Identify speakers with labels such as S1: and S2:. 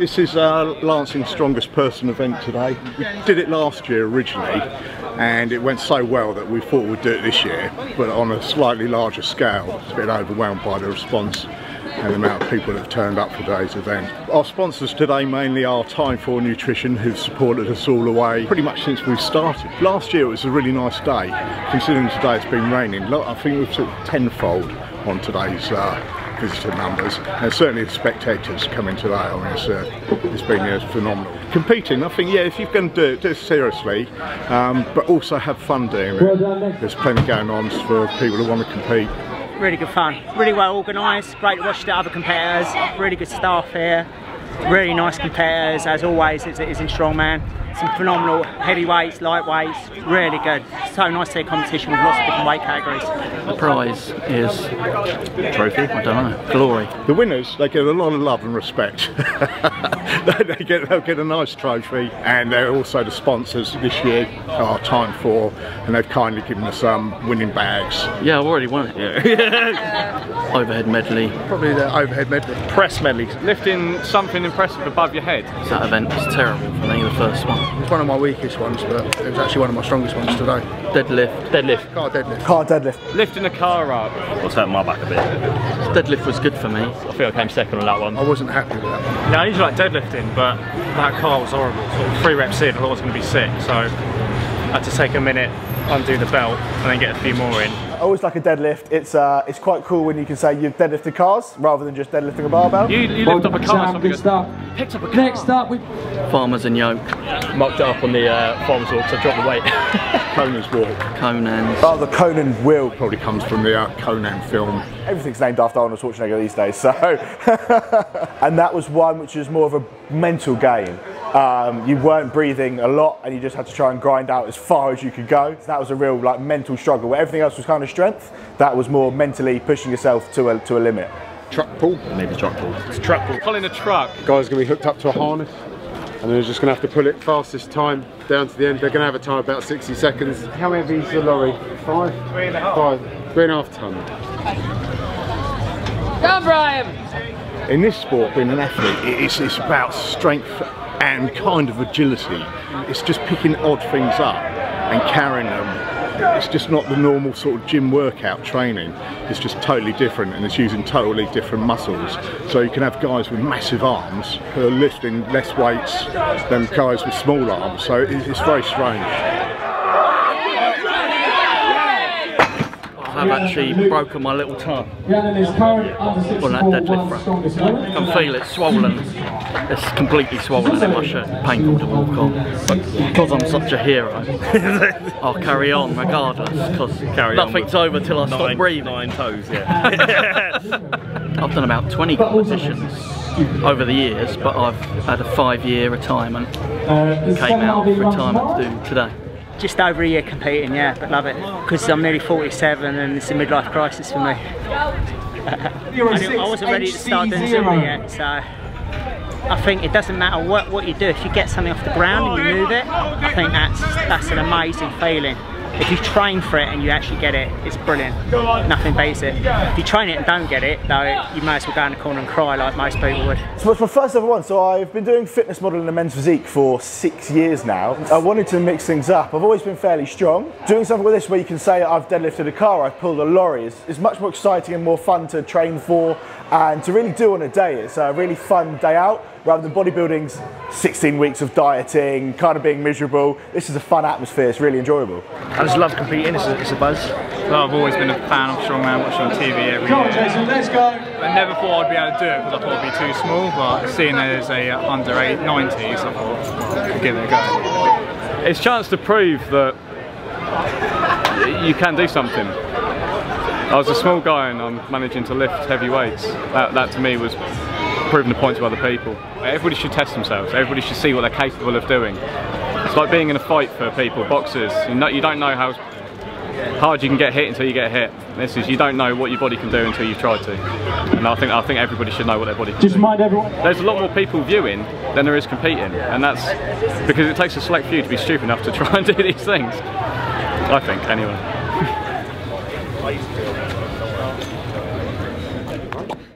S1: This is Lancing's strongest person event today. We did it last year originally, and it went so well that we thought we'd do it this year, but on a slightly larger scale. It's been overwhelmed by the response and the amount of people that have turned up for today's event. Our sponsors today mainly are Time for Nutrition, who've supported us all the way pretty much since we've started. Last year it was a really nice day, considering today it's been raining. I think we've sort of tenfold on today's visitor numbers, and certainly the spectators coming today. I mean, it's been phenomenal. Competing, I think, yeah, if you're going to do it seriously, but also have fun doing it. There's plenty going on for people who want to compete.
S2: Really good fun, really well organised, great to watch the other competitors, really good staff here, really nice competitors as always it is in Strongman. Some phenomenal heavyweights, lightweights, really good. So nice to see a competition with lots of different weight categories.
S3: The prize is trophy, I don't know, glory.
S1: The winners, they get a lot of love and respect. They'll get a nice trophy, and they're also the sponsors this year are Time for, and they've kindly given us winning bags.
S3: Yeah, I've already won it. Yeah. Overhead medley.
S4: Probably the overhead medley.
S5: Press medley, lifting something impressive above your head.
S3: That event was terrible for me, the first one.
S4: It's one of my weakest ones, but it was actually one of my strongest ones today.
S3: Deadlift. Deadlift.
S4: Car deadlift.
S6: Car deadlift.
S5: Lifting a car up.
S7: What's hurting my back a bit?
S3: Deadlift was good for me.
S7: I think I came second on that one.
S4: I wasn't happy with that one.
S5: Yeah, I usually like deadlifting, but that car was horrible. Sort of 3 reps in, I thought I was going to be sick, so I had to take a minute, undo the belt, and then get a few more in.
S6: I always like a deadlift. It's quite cool when you can say you've deadlifted cars rather than just deadlifting a barbell.
S5: You lift up a car,
S8: good stuff.
S5: Picked up a car.
S8: Next up, we
S3: Farmers and Yoke.
S7: Mucked it up on the farmer's walk, so I dropped the weight.
S1: Conan's walk.
S3: Conan's.
S6: Oh, the Conan wheel.
S1: Probably comes from the Conan film.
S6: Everything's named after Arnold Schwarzenegger these days, so. And that was one which was more of a mental game. You weren't breathing a lot, and you just had to try and grind out as far as you could go. So that was a real mental struggle. Where everything else was kind of strength, that was more mentally pushing yourself to a limit.
S4: Truck pull.
S7: Maybe truck pull.
S5: It's truck pull. Pulling a truck.
S4: Guy's going to be hooked up to a harness, and they're just going to have to pull it fastest time down to the end. They're going to have a time of about 60 seconds. How heavy is the lorry? 5? 3.5 tonne.
S8: Come, Brian!
S1: In this sport, being an athlete, it's about strength and kind of agility. It's just picking odd things up and carrying them. It's just not the normal sort of gym workout training. It's just totally different, and it's using totally different muscles. So you can have guys with massive arms who are lifting less weights than guys with small arms. So it's very strange.
S3: I've actually broken my little toe on that deadlift front. I can feel it swollen. It's completely swollen in my shirt. Painful to walk on. But because I'm such a hero, I'll carry on regardless, because nothing's over till I stop breathing.
S7: 9 toes, yeah.
S3: I've done about 20 competitions over the years, but I've had a 5-year retirement. Came out of retirement to do today.
S2: Just over a year competing, yeah, but love it. Because I'm nearly 47 and it's a midlife crisis for me. I wasn't ready to start doing Zumba yet, so I think it doesn't matter what you do. If you get something off the ground and you move it, I think that's an amazing feeling. If you train for it and you actually get it, it's brilliant. Nothing beats it. If you train it and don't get it, though, you may as well go in the corner and cry like most people would.
S6: So it's my first ever one. So I've been doing fitness modelling and men's physique for 6 years now. I wanted to mix things up. I've always been fairly strong. Doing something with this where you can say I've deadlifted a car, I've pulled a lorry is much more exciting and more fun to train for and to really do on a day. It's a really fun day out. Rather than bodybuilding's 16 weeks of dieting, kind of being miserable. This is a fun atmosphere, it's really enjoyable.
S5: I just love competing, it's a buzz. I've always been a fan of Strongman, watching TV every year.
S8: Come on, Jason, let's go!
S5: I never thought I'd be able to do it because I thought it'd be too small, but seeing there's a under 90s, I thought I'd give it a go. It's a chance to prove that you can do something. I was a small guy and I'm managing to lift heavy weights. That to me was proving the point to other people. Everybody should test themselves. Everybody should see what they're capable of doing. It's like being in a fight for people, boxers. You don't know how hard you can get hit until you get hit. This is, you don't know what your body can do until you've tried to. And I think everybody should know what their body can do.
S8: Just remind everyone.
S5: There's a lot more people viewing than there is competing, and that's because it takes a select few to be stupid enough to try and do these things. I think, anyway.